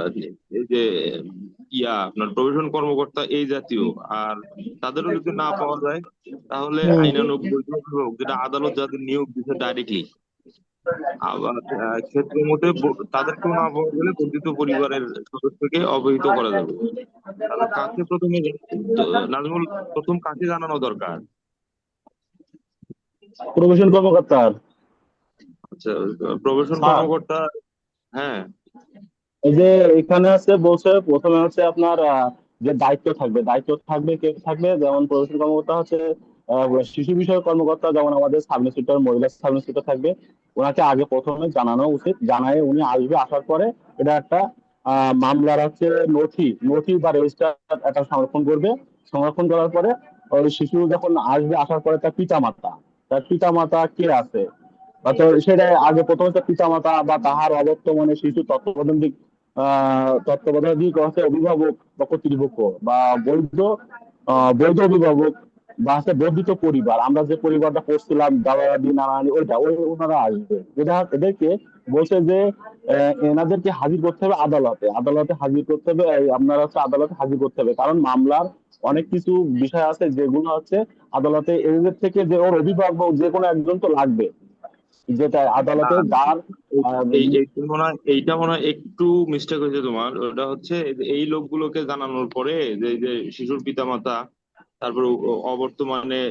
এই যে আপনার প্রবেশন কর্মকর্তা এই জাতীয়, আর তাদেরও যদি না পাওয়া যায় তাহলে আইনানুগ বৈধ অভিভাবক, যেটা আদালত যাদের নিয়োগ দিচ্ছে ডাইরেক্টলি। আবার ক্ষেত্র মতে তাদেরকেও না পাওয়া গেলে বর্ধিত পরিবারের সদস্যকে অবহিত করা যাবে। তাহলে কাকে প্রথমে নাজমুল, প্রথম কাকে জানানো দরকার? প্রবেশন কর্মকর্তার। আচ্ছা, প্রবেশন স্যার, কর্মকর্তা। হ্যাঁ। এই যে এখানে আছে বলছে প্রথমে হচ্ছে আপনার যে দায়িত্ব থাকবে কে থাকবে, যেমন প্রবেশন কর্মকর্তা হচ্ছে শিশু বিষয়ক কর্মকর্তা, যেমন আমাদের সাব ইন্সপেক্টর, মহিলা সাব ইন্সপেক্টর থাকবে। ওনাকে আগে প্রথমে জানানো উচিত, জানায় উনি আসবে, আসার পরে এটা একটা মামলার হচ্ছে নথি বা রেজিস্টার একটা সংরক্ষণ করবে। সংরক্ষণ করার পরে ওই শিশু যখন আসবে, আসার পরে তার পিতা মাতা কে আছে, তো সেটা আগে প্রথমে তার পিতা মাতা বা তাহার অবর্তমানে শিশু তত্ত্বাবধায়ক হচ্ছে অভিভাবক বা কর্তৃপক্ষ বা বৈধ বৈধ অভিভাবক বা হচ্ছে বর্ধিত পরিবার, আমরা যে পরিবারটা করছিলাম দাদা দাদি নানা নানি, ওই ওনারা আসবে। এদেরকে বলছে যে এনাদেরকে হাজির করতে হবে আদালতে, হাজির করতে হবে, আপনারা হচ্ছে আদালতে হাজির করতে হবে, কারণ মামলার অনেক কিছু বিষয় আছে যেগুলো হচ্ছে আদালতে এদের থেকে যে ওর অভিভাবক যে কোনো একজন তো লাগবে, যেটা আদালতে যার এইটা মনে হয় একটু মিস্টেক হয়েছে তোমার। ওটা হচ্ছে এই লোকগুলোকে জানানোর পরে যে শিশুর পিতামাতা, তারপর অবর্তমানে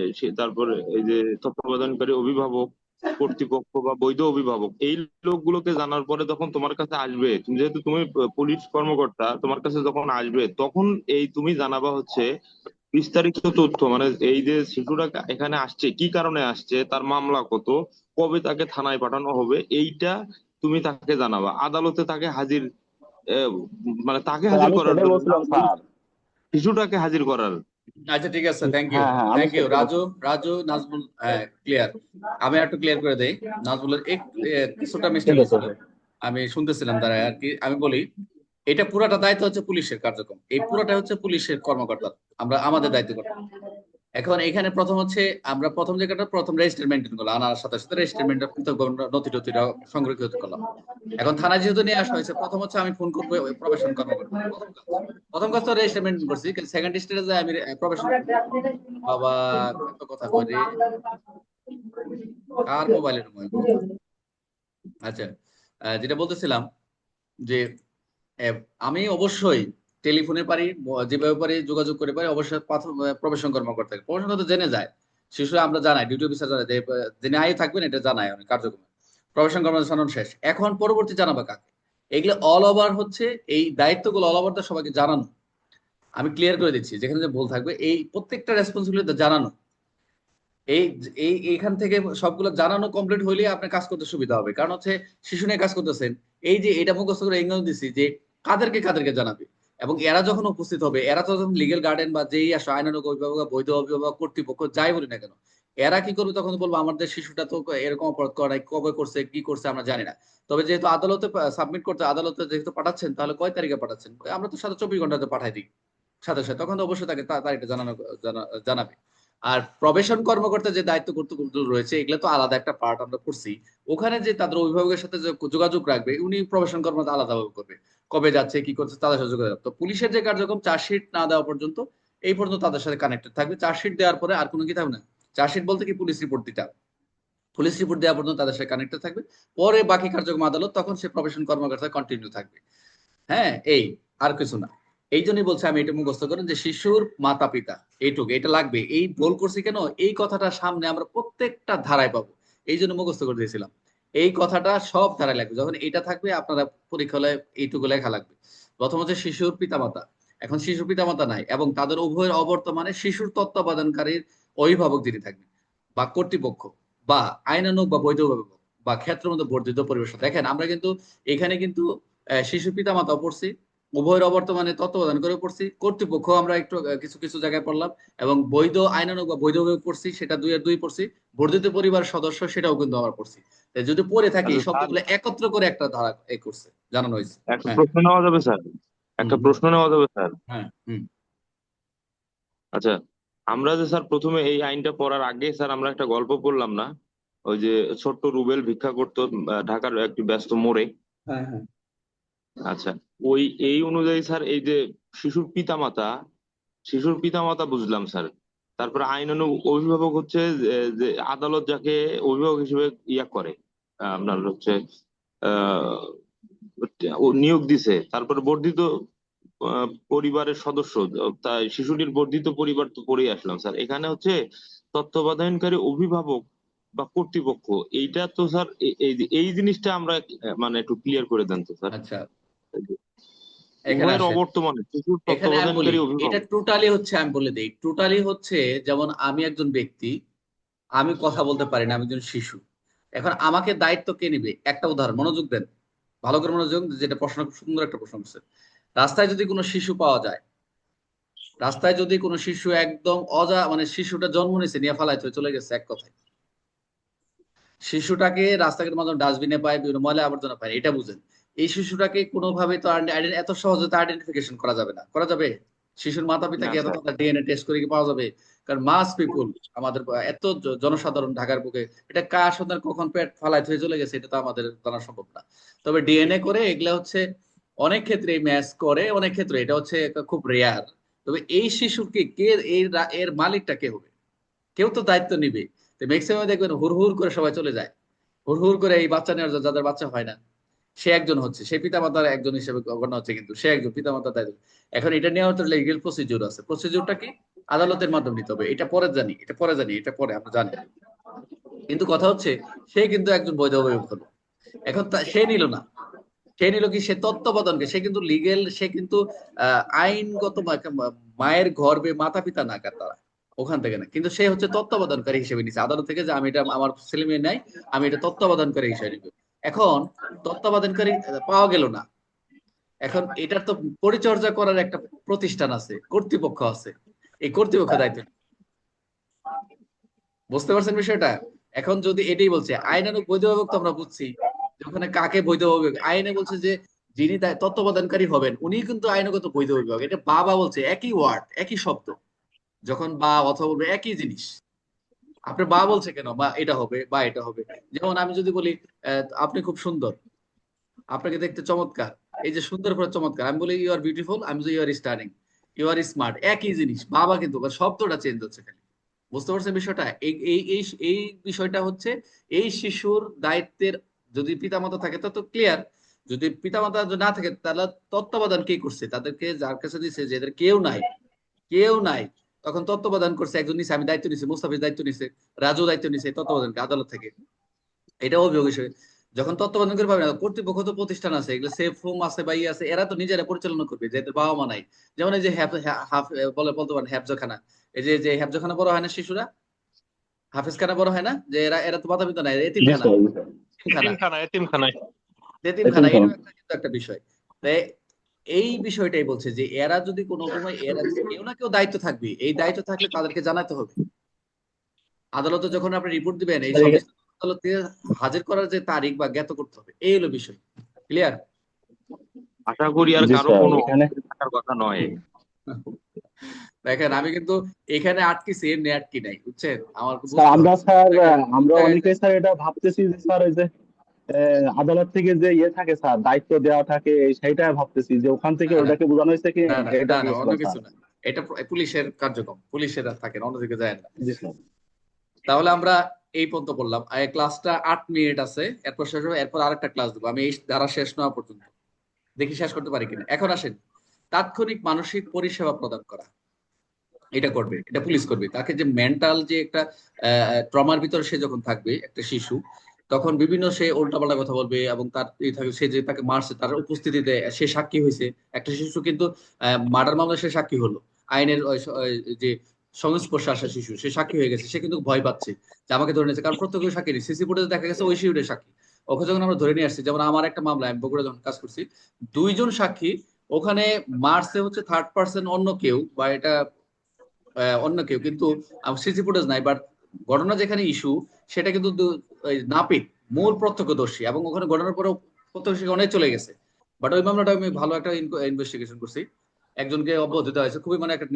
তারপর এই যে তত্ত্বাবধানকারী অভিভাবক, কর্তৃপক্ষ বা বৈধ অভিভাবক, এই লোকগুলোকে জানার পরে যখন তোমার কাছে আসবে, তুমি যেহেতু তুমি পুলিশ কর্মকর্তা, তোমার কাছে যখন আসবে তখন তুমি জানাবা হচ্ছে বিস্তারিত তথ্য, মানে এই যে শিশুরা এখানে আসছে কি কারণে আসছে, তার মামলা কত, কবে তাকে থানায় পাঠানো হবে, এইটা তুমি তাকে জানাবা। আদালতে তাকে হাজির আহ, মানে তাকে হাজির আমি করার সেটাই জন্য না, বলছিলাম ওই স্যার। শিশুটাকে হাজির করার। আচ্ছা ঠিক আছে, থ্যাংক ইউ। হ্যাঁ হ্যাঁ, আমি থ্যাংক ইউ সেটাই রাজু। বলছিলাম। রাজু, নাজমুল, হ্যাঁ ক্লিয়ার। আমি একটু ক্লিয়ার করে দেই। নাজমুলের কিছুটা মিস্টেক ঠিক আছে হয়েছিল, স্যার। আমি শুনতেছিলাম তারা আর কি। আমি বলি, এটা পুরাটা দায়িত্ব হচ্ছে পুলিশের কার্যক্রম, এই পুরোটা হচ্ছে পুলিশের কর্মকর্তা, আমরা আমাদের দায়িত্ব করতাম। এখন এখানে প্রথম হচ্ছে আমরা প্রথম জায়গাটা প্রথম রেজিস্টার মেনটেন করলাম, আনার সাথে সাথে রেজিস্টারমেন্টটা পৃথক নথি টথিটা সংরক্ষিত করলাম। এখন থানায় যেহেতু নিয়ে আসা হয়েছে, প্রথম হচ্ছে আমি ফোন করবো ওই প্রবেশন কর্মকর্তা, প্রথম কাজ তো রেজিস্টার মেনটেন করছি, সেকেন্ড স্টেজে আমি প্রবেশন করবো। বাবা, এত কথা কয় রে, কার মোবাইলের মোবাইল? আচ্ছা, যেটা বলতেছিলাম যে আমি অবশ্যই টেলিফোনে পারি, যেভাবে পারি যোগাযোগ করে পারি, অবশ্যই প্রবেশন কর্মকর্তাকে প্রবেশন করতে জেনে যায়। শিশু আমরা জানাই, ডিউটি অফিসার জানাই যে যিনি আয় থাকবেন, এটা জানাই অনেক কার্যক্রম। প্রবেশন কর্মকর্তা জানানো শেষ, এখন পরবর্তী জানাবা কাকে? এগুলো অল ওভার হচ্ছে, এই দায়িত্বগুলো অল ওভার সবাইকে জানানো। আমি ক্লিয়ার করে দিচ্ছি, যেখানে যে ভুল থাকবে এই প্রত্যেকটা রেসপন্সিবিলিটি জানানো। এই এই এইখান থেকে সবগুলো জানানো কমপ্লিট হইলে আপনার কাজ করতে সুবিধা হবে। কারণ হচ্ছে শিশু নিয়ে কাজ করতেছেন, এই যে এটা মুখস্থ করে এগিয়ে দিচ্ছি যে কাদেরকে কাদেরকে জানাবে, এবং এরা যখন উপস্থিত হবে, এরা তো যখন লিগেল গার্ডেন বা যেই আসো আইনানুগ অভিভাবক, বৈধ অভিভাবক, কর্তৃপক্ষ যাই বলি না কেন, এরা কি করবে? তখন বলবো আমাদের শিশুটা তো এরকম অপরাধ করে নাই, কবে করছে কি করছে আমরা জানি না। তবে যেহেতু আদালতে সাবমিট করতে, আদালতে যেহেতু পাঠাচ্ছেন, তাহলে কয় তারিখে পাঠাচ্ছেন? আমরা তো সাথে 24 ঘন্টাতে পাঠাই দিই সাথে সাথে, তখন তো অবশ্যই তাকে তারিখটা জানাবে। আর প্রবেশন কর্মকর্তা যে দায়িত্ব কর্তব্য রয়েছে, এগুলো তো আলাদা একটা পার্ট আমরা করছি। ওখানে যে তাদের অভিভাবকের সাথে যে যোগাযোগ রাখবে, উনি প্রবেশন কর্মকর্তা আলাদাভাবে করবে, কবে যাচ্ছে কি করছে তাদের সাথে যোগাযোগ। তো পুলিশের যে কার্যক্রম, চার্জশিট না দেওয়া পর্যন্ত, এই পর্যন্ত তাদের সাথে কানেক্টেড থাকবে। চার্জশিট দেওয়ার পরে আর কোনো কি থাকবে না। চার্জশিট বলতে কি, পুলিশ রিপোর্ট দিতে হবে। পুলিশ রিপোর্ট দেওয়া পর্যন্ত তাদের সাথে কানেক্টেড থাকবে। পরে বাকি কার্যক্রম আদালত, তখন সে প্রবেশন কর্মকর্তা কন্টিনিউ থাকবে। হ্যাঁ, এই আর কিছু না। এই জন্যই বলছি আমি, এটা মুখস্থ করেন যে শিশুর মাতা পিতা, এইটুকু এটা লাগবে। এই ভুল করছি কেন, এই কথাটা সামনে আমরা প্রত্যেকটা ধারায় পাবো, এই জন্য মুখস্থ করে দিয়েছিলাম। এই কথাটা সব ধারায় লাগবে, যখন এটা থাকবে আপনারা পরীক্ষা হলে এইটুকু লেখা লাগবে। প্রথম হচ্ছে শিশুর পিতামাতা। এখন শিশুর পিতামাতা নাই, এবং তাদের উভয়ের অবর্তমানে শিশুর তত্ত্বাবধানকারীর অভিভাবক যিনি থাকবেন, বা কর্তৃপক্ষ, বা আইনানুগ বা বৈধ অভিভাবক, বা ক্ষেত্রের মধ্যে বর্ধিত পরিবেশ। দেখেন আমরা কিন্তু এখানে কিন্তু শিশু পিতামাতা পড়ছি, উভয়ের অবর্তমানে তত্ত্বাবধান করে পড়ছি, কর্তৃপক্ষ আমরা একটু কিছু কিছু জায়গায় পড়লাম, এবং বৈধ আইনানুগ বা বৈধ ভাবে পড়ছি, সেটা 2-2 পড়ছি। বর্ধিত পরিবার সদস্য, সেটাও কিন্তু আমরা পড়ছি। তাই যদি পড়ে থাকে, আচ্ছা এই স্যার, শব্দগুলো একত্র করে একটা ধারা করছে, জানানো হয়েছে। একটা হ্যাঁ। প্রশ্ন নেওয়া যাবে স্যার? হুম একটা হুম। প্রশ্ন নেওয়া যাবে স্যার? হ্যাঁ হুম। আচ্ছা, আমরা যে স্যার প্রথমে এই আইনটা পড়ার আগে স্যার আমরা একটা গল্প পড়লাম না, ওই যে ছোট্ট রুবেল ভিক্ষা করতো ঢাকার একটি ব্যস্ত মোড়ে? হ্যাঁ হ্যাঁ। আচ্ছা, এই অনুযায়ী স্যার এই যে শিশুর পিতামাতা, বুঝলাম স্যার। তারপরে আইনানুগ অভিভাবক হচ্ছে যে আদালত যাকে অভিভাবক হিসেবে ইয়া করে, আপনার হচ্ছে আহ ও নিয়োগ দিছে। তারপরে বর্ধিত পরিবারের সদস্য, তাই শিশুটির বর্ধিত পরিবার তো পড়েই আসলাম স্যার। এখানে হচ্ছে তত্ত্বাবধানকারী অভিভাবক বা কর্তৃপক্ষ, এইটা তো স্যার এই জিনিসটা আমরা মানে একটু ক্লিয়ার করে দেন তো স্যার। আচ্ছা, এখানে উভয়ের আসেন। অবর্তমানে শিশুর এখানে আমি বলি, তত্ত্বাবধানকারী এটা অভিভাবক। টোটালি হচ্ছে, আমি বলে দিই, টোটালি হচ্ছে যেমন আমি একজন ব্যক্তি, আমি কথা বলতে পারি না, আমি একজন শিশু। এখন আমাকে দায়িত্ব কে নিবে? একটা উদাহরণ, মনোযোগ দেন, ভালো করে মনোযোগ, যেটা প্রশ্ন, খুব সুন্দর একটা প্রশ্ন করছে। রাস্তায় যদি কোনো শিশু পাওয়া যায়, রাস্তায় যদি কোনো শিশু একদম মানে শিশুটা জন্ম নিছে নিয়ে ফালাইতে চলে গেছে, এক কথায় শিশুটাকে রাস্তাঘাটের মাধ্যমে ডাস্টবিনে পায়, বিভিন্ন ময়লা আবর্জনা পায়, এটা বুঝেন। এই শিশুটাকে কোনোভাবে তো এত সহজে তো আইডেন্টিফিকেশন করা যাবে না, করা যাবে? শিশুর মাতা পিতা না কি এত স্যার। তাড়াতাড়ি ডিএনএ টেস্ট করে কি পাওয়া যাবে? কারণ মাস পিপুল আমাদের এত জনসাধারণ ঢাকার বুকে, এটা কার সন্তান কখন পেট ফালায় হয়ে চলে গেছে এটা তো আমাদের জানা সম্ভব না। তবে ডিএনএ করে এগুলা হচ্ছে অনেক ক্ষেত্রে ম্যাচ করে, অনেক ক্ষেত্রে এটা হচ্ছে খুব রেয়ার। তবে এই শিশুকে কে এর মালিকটা কে হবে? কেউ তো দায়িত্ব নিবে। তো ম্যাক্সিমাম দেখবেন হুড় হুড় করে সবাই চলে যায়, হুড় হুড় করে এই বাচ্চা নেওয়ার যাদের বাচ্চা হয় না, সে একজন হচ্ছে, সে পিতামাতার একজন হিসেবে গণ্য হচ্ছে, কিন্তু সে একজন পিতামাতার দায়িত্ব। এখন এটা নেওয়ার তো লিগেল প্রসিডিউর আছে, প্রসিডিউরটা কি? আদালতের মাধ্যমে নিতে হবে। এটা পরে জানি, এটা পরে আমরা জানি। কিন্তু কথা হচ্ছে সে কিন্তু একজন বৈধ অভিভাবক হলো। এখন সে নিল না, সে নিল কি? সে তত্ত্বাবধানকে, সে কিন্তু লিগেল, সে কিন্তু আইনগত মায়ের গর্ভে মাতা পিতা না কার তারা, ওখান থেকে না, কিন্তু সে হচ্ছে তত্ত্বাবধানকারী হিসেবে নিচ্ছে আদালত থেকে, যে আমি এটা আমার ছেলে মেয়ে নাই, আমি এটা তত্ত্বাবধানকারী হিসেবে নিব। এখন তত্ত্বাবধানকারী পাওয়া গেল না। এখন এটার তো পরিচর্যা করার একটা প্রতিষ্ঠান আছে, কর্তৃপক্ষ আছে, এই কর্তৃপক্ষ দায়িত্ব নিবে। বুঝতে পারছেন বিষয়টা? এখন যদি এটাই বলছে আইনানুগ বৈধ অভিভাবক, তো আমরা বুঝছি যে ওখানে কাকে বৈধ অভিভাবক, আইনে বলছে যে যিনি তত্ত্বাবধানকারী হবেন উনি কিন্তু আইনগত বৈধ অভিভাবক। এটা বাবা বলছে, একই ওয়ার্ড একই শব্দ, যখন বা অথবা বলবে একই জিনিস। আপনার বা বলছে কেন বা এটা হবে বা এটা হবে? যেমন আমি যদি বলি আপনি খুব সুন্দর, আপনাকে দেখতে চমৎকার, এই যে সুন্দর পরে চমৎকার, আমি বলি ইউ আর বিউটিফুল, আমি বলি you are stunning, you are smart, একই জিনিস, বাবা কিন্তু শব্দটা চেঞ্জ হচ্ছে খালি। বুঝতে পারছেন বিষয়টা? এই এই এই এই বিষয়টা হচ্ছে এই শিশুর দায়িত্বের, যদি পিতামাতা থাকে তা তো ক্লিয়ার। যদি পিতামাতা যদি না থাকে তাহলে তত্ত্বাবধান কে করছে? তাদেরকে যার কাছে দিচ্ছে, যে এদের কেউ নাই, কেউ নাই, তখন তত্ত্বাবধান করছে একজন নিছে, আমি দায়িত্ব নিছি, মুস্তাফিজ দায়িত্ব নিছে, রাজু দায়িত্ব নিছে তত্ত্বাবধানকে আদালত থেকে। এটা অভিযোগ হিসেবে যখন তত্ত্বাবধান করে পাবে না, কর্তৃপক্ষ তো প্রতিষ্ঠান আছে, এগুলো সেফ হোম আছে বা ইয়ে আছে, এরা তো নিজেরা পরিচালনা করবে, যে এদের বাবা মা নাই। যেমন এই যে বলতে পারেন হ্যাফজখানা, এই যে যে হ্যাফজখানা বড় হয় না শিশুরা, হাফেজখানা বড় হয় না, যে এরা এরা তো মাতা পিতা নাই, জি এতিমখানা, স্যার। এতিমখানা, এতিমখানায়। এতিমখানা, এতিমখানা। এটাও কিন্তু একটা বিষয়। তাই এই বিষয়টাই বলছে যে এরা যদি কোনো সময়, এরা কেউ না কেউ দায়িত্ব থাকবে, এই দায়িত্ব থাকলে তাদেরকে জানাতে হবে। আদালতে যখন আপনি রিপোর্ট দিবেন, এই সব আদালতে হাজির করার যে তারিখ বা জ্ঞাত করতে হবে, এই হলো বিষয়। ক্লিয়ার? আশা করি আর জি কারো স্যার। কোনো এখানে থাকার কথা নয়। দেখেন আমি কিন্তু এখানে আটকেছি, এমনি আটকি নাই, বুঝছেন? আমার স্যার বুঝতে আমরা হবে স্যার কোন আমরা জায়গায় অনেকেই স্যার এটা ভাবতেছি যে স্যার ওই যে আদালত থেকে যে ইয়ে থাকে স্যার, দায়িত্ব দেওয়া থাকে, সেইটা ভাবতেছি যে ওখান থেকে না না ওটাকে বোঝানো হয়েছে কি, না না এটা না কি না, অন্য স্যার? কিছু না। এটা পুলিশের কার্যক্রম, পুলিশেরা থাকেন, অন্যদিকে যায় না। জি স্যার। তাহলে আমরা এই পর্যন্ত বললাম, এই ক্লাসটা 8 মিনিট আছে, এরপর শেষ হবে, এরপর আরেকটা ক্লাস দেবো আমি এই ধারা শেষ না হওয়া পর্যন্ত, দেখি শেষ করতে পারি কিনা। এখন আসেন, তাৎক্ষণিক মানসিক পরিষেবা প্রদান করা, এটা করবে, এটা পুলিশ করবে। তাকে যে মেন্টাল যে একটা ট্রমার ভিতরে সে যখন থাকবে একটা শিশু, তখন বিভিন্ন সে উল্টাপাল্টা কথা বলবে, এবং তার সে যে তাকে মারছে তার উপস্থিতিতে সে সাক্ষী হয়েছে। একটা শিশু কিন্তু মার্ডার মামলায় সে সাক্ষী হলো, আইনের যে সংস্পর্শে আসা শিশু, সে সাক্ষী হয়ে গেছে, সে কিন্তু ভয় পাচ্ছে যে আমাকে ধরে নিয়েছে, কারণ প্রত্যেক সাক্ষী নেই, সিসি ফুটেজে দেখা গেছে ওই শিশুরের সাক্ষী। ওকে যখন আমরা ধরে নিয়ে আসছি, যেমন আমার একটা মামলায় আমি বগুড়া যখন কাজ করছি, 2জন সাক্ষী, ওখানে মারছে হচ্ছে থার্ড পার্সন অন্য কেউ, বা এটা অন্য কেউ, কিন্তু সিসি ফুটেজ নাই, বাট ঘটনা যেখানে ইস্যু, সেটা কিন্তু নাপিত মূল প্রত্যক্ষদর্শী, এবং ওখানে ঘটনার পরেও প্রত্যক্ষদর্শী অনেক চলে গেছে। বাট ওই মামলাটা আমি ভালো একটা ইনভেস্টিগেশন করছি, একজনকে অব্যাহতি দেওয়া হয়েছে খুবই, মানে একটা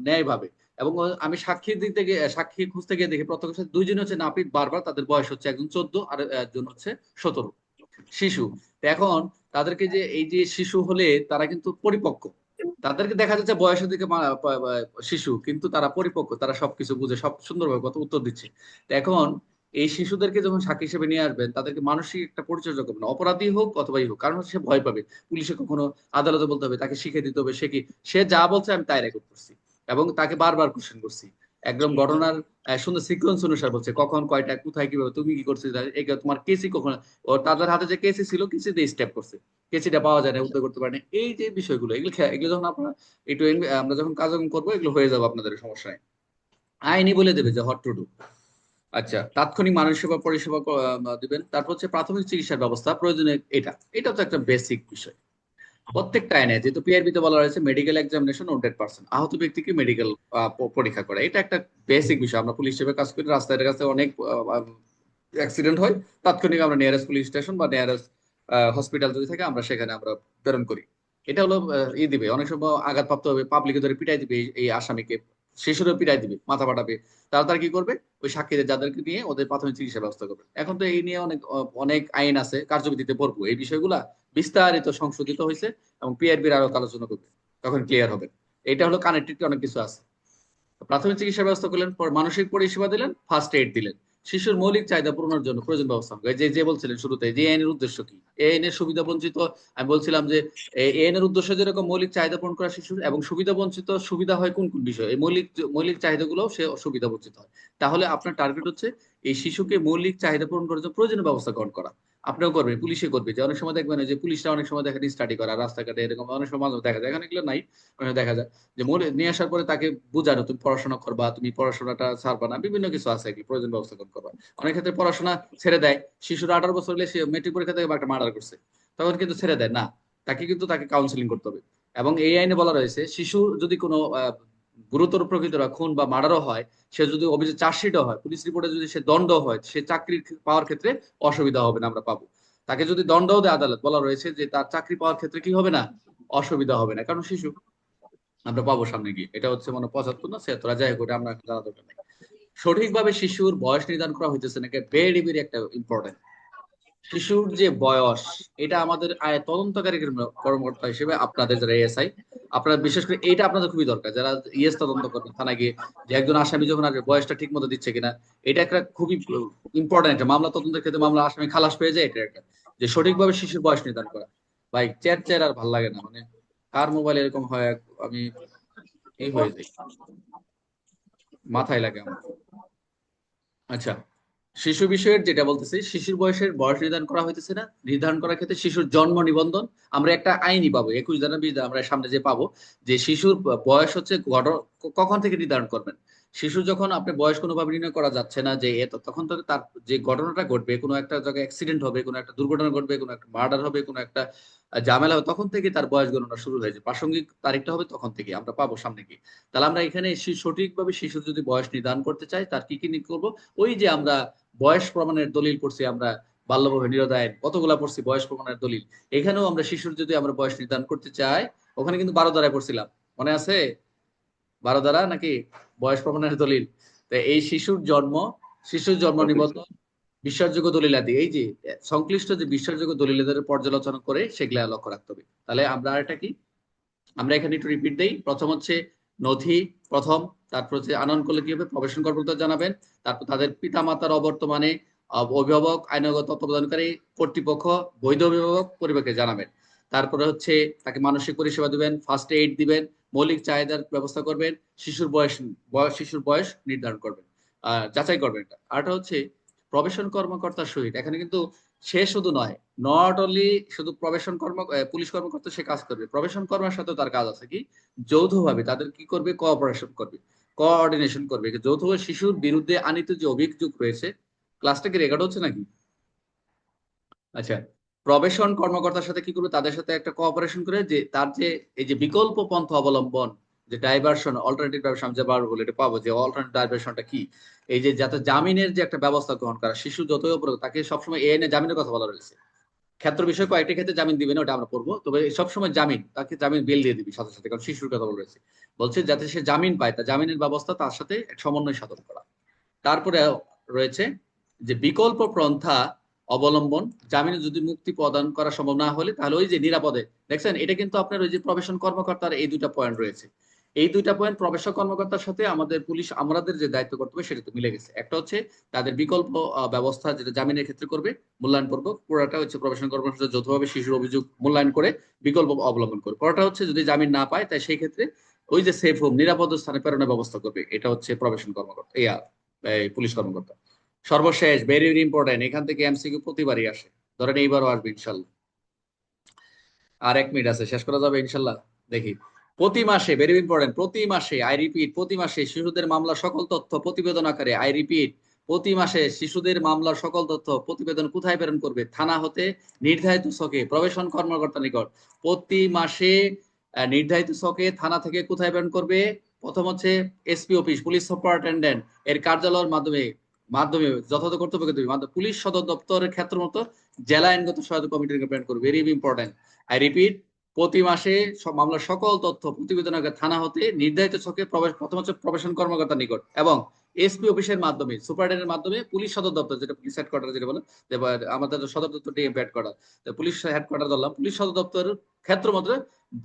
ন্যায় ভাবে। এবং আমি সাক্ষী দিতে গিয়ে, সাক্ষী খুঁজতে গিয়ে দেখি প্রত্যক্ষ 2জন হচ্ছে নাপিত, বারবার তাদের বয়স হচ্ছে একজন 14 আর একজন হচ্ছে 17 শিশু। তো এখন তাদেরকে যে এই যে শিশু হলে তারা কিন্তু পরিপক্ক, তাদেরকে দেখা যাচ্ছে বয়সের দিকে শিশু, কিন্তু তারা পরিপক্ক, তারা সবকিছু বুঝে, সব সুন্দরভাবে কথা উত্তর দিচ্ছে। তো এখন এই শিশুদেরকে যখন সাক্ষী হিসেবে নিয়ে আসবেন, তাদেরকে মানসিক একটা পরিচর্যা করবেন, অপরাধী হোক অথবা হোক, কারণ হচ্ছে সে ভয় পাবে। পুলিশে কখনো আদালতে বলতে হবে, তাকে শিখে দিতে হবে সে কি, সে যা বলছে আমি তাই রেকর্ড করছি, এবং তাকে বারবার কোশ্চেন করছি, একদম ঘটনার সুন্দর সিকোয়েন্স অনুসার বলছে, কখন কয়টা কোথায় কিভাবে তুমি কি করছো, তোমার কেসি কখন, ও তাদের হাতে যে কেসি ছিল, কেসি দিয়ে স্টেপ করছে, কেসিটা পাওয়া যায় না, উদ্ধার করতে পারে না। এই যে বিষয়গুলো, এগুলো যখন আপনারা একটু আমরা যখন কাজ করবো, এগুলো হয়ে যাবে আপনাদের, সমস্যা নেই। আইনি বলে দেবে যে হট টু ডু। আচ্ছা, তাৎক্ষণিক মানসিক সেবা পরিষেবা দিবেন। তারপর হচ্ছে প্রাথমিক চিকিৎসার ব্যবস্থা প্রয়োজনে, এটা তো একটা বেসিক বিষয়। প্রত্যেকটা আইনে যেহেতু পিআরবিতে বলা হয়েছে মেডিকেল এক্সামিনেশন 100%, আহত ব্যক্তিকে মেডিকেল পরীক্ষা করা, এটা একটা বেসিক বিষয়। আমরা পুলিশ হিসেবে কাজ করি, রাস্তায় কাছে অনেক অ্যাক্সিডেন্ট হয়, তাৎক্ষণিক আমরা নিয়ারেস্ট পুলিশ স্টেশন বা নিয়ারেস্ট হসপিটাল যদি থাকে আমরা সেখানে আমরা প্রেরণ করি। এটা হলো দিবে, অনেক সময় আঘাতপ্রাপ্ত হবে, পাবলিকে ধরে পিটাই দিবে এই আসামিকে, শিশুরও পিটাই দিবে, মাথা ফাটাবে। তারা কি করবে, ওই সাক্ষীদের যাদেরকে নিয়ে ওদের প্রাথমিক চিকিৎসা ব্যবস্থা করবে। এখন তো এই নিয়ে অনেক অনেক আইন আছে, কার্যবিধিতে পড়বো এই বিষয়গুলা বিস্তারিত সংশোধিত হয়েছে, এবং পিআরবির আরো আলোচনা করবে, তখন ক্লিয়ার হবে। এটা হলো কানেক্টেড, অনেক কিছু আছে। প্রাথমিক চিকিৎসা ব্যবস্থা করলেন, পর মানসিক পরিষেবা দিলেন, ফার্স্ট এইড দিলেন, শিশুর মৌলিক চাহিদা পূরণের জন্য প্রয়োজন ব্যবস্থা হবে। যে বলছিলেন শুরুতে যে আইনের উদ্দেশ্য কি, এই আইনের সুবিধা বঞ্চিত, আমি বলছিলাম যে এই আইনের উদ্দেশ্য যেরকম মৌলিক চাহিদা পূরণ করা শিশুর, এবং সুবিধা বঞ্চিত সুবিধা হয় কোন কোন বিষয়, এই মৌলিক চাহিদাগুলো সে সুবিধা বঞ্চিত হয়। তাহলে আপনার টার্গেট হচ্ছে এই শিশুকে মৌলিক চাহিদা পূরণ করার জন্য প্রয়োজনীয় ব্যবস্থা গ্রহণ করা। আপনিও করবেন, পুলিশে করবে, যে অনেক সময় দেখবেন যে পুলিশরা অনেক সময় দেখেন স্টাডি করা রাস্তাঘাটে, এরকম অনেক সময় দেখা যায়, এখানে এগুলো নাই, দেখা যায় যে নিয়ে আসার পরে তাকে বোঝানো তুমি পড়াশোনা করবা, তুমি পড়াশোনাটা ছাড়বা না, বিভিন্ন কিছু আছে এগুলো প্রয়োজন ব্যবস্থা গ্রহণ করবা। অনেক ক্ষেত্রে পড়াশোনা ছেড়ে দেয়, শিশুরা 18 বছর হলে সে মেট্রিক পরীক্ষা থেকে একটা মার্ডার করছে, তখন কিন্তু ছেড়ে দেয় না, তাকে কাউন্সিলিং করতে হবে। এবং এই আইনে বলা রয়েছে শিশু যদি কোনো গুরুতর প্রকৃতির খুন বা মার্ডারও হয়, সে যদি অভিযোগ চার্জশিটও হয়, পুলিশ রিপোর্টে যদি সে দণ্ড হয়, সে চাকরি পাওয়ার ক্ষেত্রে অসুবিধা হবে না, আমরা পাবো। তাকে যদি দণ্ডও দেয় আদালত, বলা রয়েছে যে তার চাকরি পাওয়ার ক্ষেত্রে কি হবে না, অসুবিধা হবে না, কারণ শিশু। আমরা পাবো সামনে গিয়ে, এটা হচ্ছে মানে 75 না 76, যাই হোক ওটা আমরা জানা দরকার নেই। সঠিকভাবে শিশুর বয়স নির্ধারণ করা হইতেছে নাকি, ভেরি ভেরি একটা ইম্পর্টেন্ট। শিশুর যে বয়স, এটা আমাদের তদন্তকারী কর্মকর্তা হিসেবে আপনাদের যারা এএসআই, আপনারা বিশেষ করে এটা আপনাদের খুবই দরকার, যারা তদন্ত করবেন থানায় গিয়ে, যে একজন আসামি যখন আসবে বয়সটা ঠিক মতো দিচ্ছে কিনা, এটা একটা খুবই ইম্পর্টেন্ট একটা মামলা তদন্তের ক্ষেত্রে। মামলা আসামি খালাস পেয়ে যায়, এটা একটা যে সঠিকভাবে শিশুর বয়স নির্ধারণ করা। ভাই চের আর ভাল লাগে না, মানে কার মোবাইল এরকম হয়, আমি এই হয়ে যাই, মাথায় লাগে আমার। আচ্ছা, শিশু বিষয়ের যেটা বলতেছি, শিশুর বয়স নির্ধারণ করা হইতেছে না, নির্ধারণ করার ক্ষেত্রে শিশুর জন্ম নিবন্ধন আমরা একটা আইনই পাবো, 21 ধারা 20 ধারা আমরা সামনে যে পাবো, যে শিশুর বয়স হচ্ছে কখন থেকে নির্ধারণ করবেন। শিশু যখন আপনি বয়স কোনোভাবে নির্ণয় করা যাচ্ছে না, যে তখন তো তার যে ঘটনাটা ঘটবে, কোনো একটা জায়গায় অ্যাক্সিডেন্ট হবে, কোনো একটা দুর্ঘটনা ঘটবে, কোনো একটা মার্ডার হবে, কোনো একটা ঝামেলা হবে, তখন থেকে তার বয়স গণনা শুরু হয়েছে, প্রাসঙ্গিক তারিখটা হবে তখন থেকে আমরা পাবো সামনে গিয়ে। তাহলে আমরা এখানে সঠিকভাবে শিশুর যদি বয়স নির্ধারণ করতে চাই, তার কি কি করবো, ওই যে আমরা বয়স প্রমাণের দলিল পড়ছি, আমরা বাল্যবিবাহ নিরোধ আইন কতগুলা পড়ছি, বয়স প্রমাণের দলিল, এখানেও আমরা শিশুর যদি আমরা বয়স নির্ধারণ করতে চাই, ওখানে কিন্তু 12 ধারায় পড়ছিলাম, মনে আছে? 12 ধারা নাকি বয়স প্রমাণের দলিল। তো এই শিশুর জন্ম নিবন্ধন, বিশ্বাসযোগ্য দলিলাদি, এই যে সংশ্লিষ্ট যে বিশ্বাসযোগ্য দলিলাদের পর্যালোচনা করে সেগুলা লক্ষ্য রাখতে হবে। তাহলে আমরা এটা কি, আমরা এখানে একটু রিপিট দেই। প্রথম হচ্ছে নথি, প্রথম, তারপর হচ্ছে আনয়ন করলে কি হবে, প্রবেশন কর্মকর্তা জানাবেন, তারপর তাদের পিতা মাতার অবর্তমানে অভিভাবক, আইনগত তত্ত্বাবধানকারী কর্তৃপক্ষ, বৈধ অভিভাবক পরিবারকে জানাবেন। তারপরে হচ্ছে তাকে মানসিক পরিষেবা দিবেন, ফার্স্ট এইড দিবেন, মৌলিক চাহিদার ব্যবস্থা করবেন, শিশুর বয়স নির্ধারণ করবেন, যাচাই করবেন। আরটা হচ্ছে প্রবেশন কর্মকর্তার সহিত, এখানে কিন্তু সে শুধু নয়, নট অনলি শুধু পুলিশ কর্মকর্তা সে কাজ করবে, প্রবেশন কর্মের সাথে তার কাজ আছে কি, যৌথভাবে তাদের কি করবে, কোঅপারেশন করবে, কোঅর্ডিনেশন করবে, যৌথভাবে শিশুর বিরুদ্ধে আনিত যে অভিযোগ রয়েছে। ক্লাসটা কি রেকর্ড হচ্ছে নাকি? আচ্ছা, প্রবেশন কর্মকর্তার সাথে কি করবে, তাদের সাথে একটা কোঅপারেশন করে, যে তার যে এই যে বিকল্প পন্থা অবলম্বন, যে ডাইভার্সন, অল্টারনেটিভ ডাইভার্সন, যে বারবার বলে এটা পাবো, যে অল্টারনেটিভ ডাইভার্সনটা কি, এই যে যাতে জামিনের যে একটা ব্যবস্থা গ্রহণ করা, শিশু যতই অপরাধ তাকে সবসময় এনে জামিনের কথা বলা রয়েছে। ক্ষেত্র বিষয় কয়েকটি ক্ষেত্রে জামিন দিবে না, ওটা আমরা পড়বো, তবে সবসময় তাকে জামিন বেল দিয়ে দিবি সাথে সাথে, কারণ শিশুর কথা বলা রয়েছে। বলছে যাতে সে জামিন পায়, তা জামিনের ব্যবস্থা তার সাথে এক সমন্বয় সাধন করা। তারপরে রয়েছে যে বিকল্প পন্থা অবলম্বন, জামিনে যদি মুক্তি প্রদান করা সম্ভব না হলে, তাহলে ওই যে নিরাপদে, দেখছেন এটা কিন্তু আপনার ওই যে প্রবেশন কর্মকর্তার এই দুইটা পয়েন্ট রয়েছে, এই দুইটা পয়েন্ট প্রবেশন কর্মকর্তার সাথে আমাদের পুলিশ আমাদের যে দায়িত্ব কর্তব্য সেটা তো মিলে গেছে। একটা হচ্ছে তাদের বিকল্প ব্যবস্থা, যেটা জামিনের ক্ষেত্রে করবে, মূল্যায়ন করবো, পুরোটা হচ্ছে প্রবেশন কর্মকর্তার সাথে যৌথভাবে শিশুর অভিযোগ মূল্যায়ন করে বিকল্প অবলম্বন করবে। পরটা হচ্ছে যদি জামিন না পায়, তাই সেই ক্ষেত্রে ওই যে সেফ হোম, নিরাপদ স্থানে প্রেরণের ব্যবস্থা করবে, এটা হচ্ছে প্রবেশন কর্মকর্তা, পুলিশ কর্মকর্তা। সর্বশেষ, ভেরি ভেরি ইম্পর্টেন্ট, এখান থেকে এমসিকিউ প্রতিবারই আসে, ধরেন এইবারও আসবে ইনশাল্লাহ। আর 1 মিনিট আছে, শেষ করা যাবে ইনশাল্লাহ। দেখি, প্রতি মাসে, ভেরি ইম্পর্টেন্ট, প্রতি মাসে, আই রিপিট, প্রতি মাসে শিশুদের মামলার সকল তথ্য প্রতিবেদন আকারে, আই রিপিট, প্রতি মাসে শিশুদের মামলার সকল তথ্য প্রতিবেদন কোথায় প্রেরণ করবে, থানা হতে নির্ধারিত ছকে প্রবেশন কর্মকর্তার নিকট। প্রতি মাসে নির্ধারিত ছকে থানা থেকে কোথায় প্রেরণ করবে, প্রথম হচ্ছে এসপি অফিস, পুলিশ সুপারিনটেন্ডেন্ট এর কার্যালয়ের মাধ্যমে যথাযথ কর্তব্যকে দেবে, পুলিশ সদর দপ্তরের ক্ষেত্র মতো জেলা আইনগত সহায়তা কমিটিকে প্রেরণ করবে, ভেরি ইম্পর্টেন্ট। আই রিপিট, প্রতি মাসে মামলার সকল তথ্য প্রতিবেদন আকারে থানা হতে নির্ধারিত ছকে প্রথম হচ্ছে প্রবেশন কর্মকর্তার নিকট এবং এসপি অফিসের মাধ্যমে সুপারিনটেন্ডেন্টের মাধ্যমে পুলিশ সদর দপ্তর, যেটা পুলিশ হেডকোয়ার্টার যেটা বলে, আমাদের সদর দপ্তর ডিএমপি হেডকোয়ার্টার, পুলিশ হেডকোয়ার্টার ধরলাম, পুলিশ সদর দপ্তরের ক্ষেত্র মধ্যে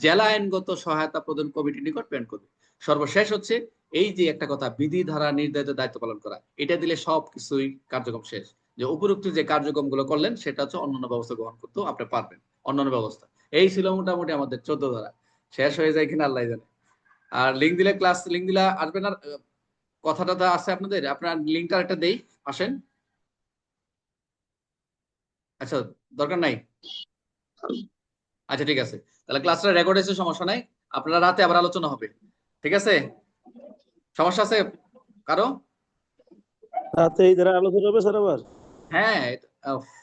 জেলা আইনগত সহায়তা প্রদান কমিটির নিকট প্রেরণ করবে। সর্বশেষ হচ্ছে এই যে একটা কথা, বিধি ধারা নির্ধারিত দায়িত্ব পালন করা, এটা দিলে সবকিছুই কার্যক্রম শেষ। যে উপরোক্ত যে কার্যক্রম গুলো করলেন সেটা হচ্ছে অন্যান্য ব্যবস্থা গ্রহণ করতেও আপনি পারবেন, অন্যান্য ব্যবস্থা। এই ছিল মোটামুটি আমাদের 14 ধারা। শেষ হয়ে যায় কিনা আল্লাহ জানে। আর লিঙ্ক দিলে লিঙ্ক দিলে আসবেন। আর কথাটা তো আছে আপনাদের, আপনার লিঙ্কটা একটা দেই, আসেন। আচ্ছা, দরকার নাই। আচ্ছা ঠিক আছে, তাহলে ক্লাসটা রেকর্ড হয়েছে, সমস্যা নাই। আপনারা রাতে আবার আলোচনা হবে, ঠিক আছে? সমস্যা আছে কারো? রাতে এই ধারা আলোচনা হবে স্যার আবার? হ্যাঁ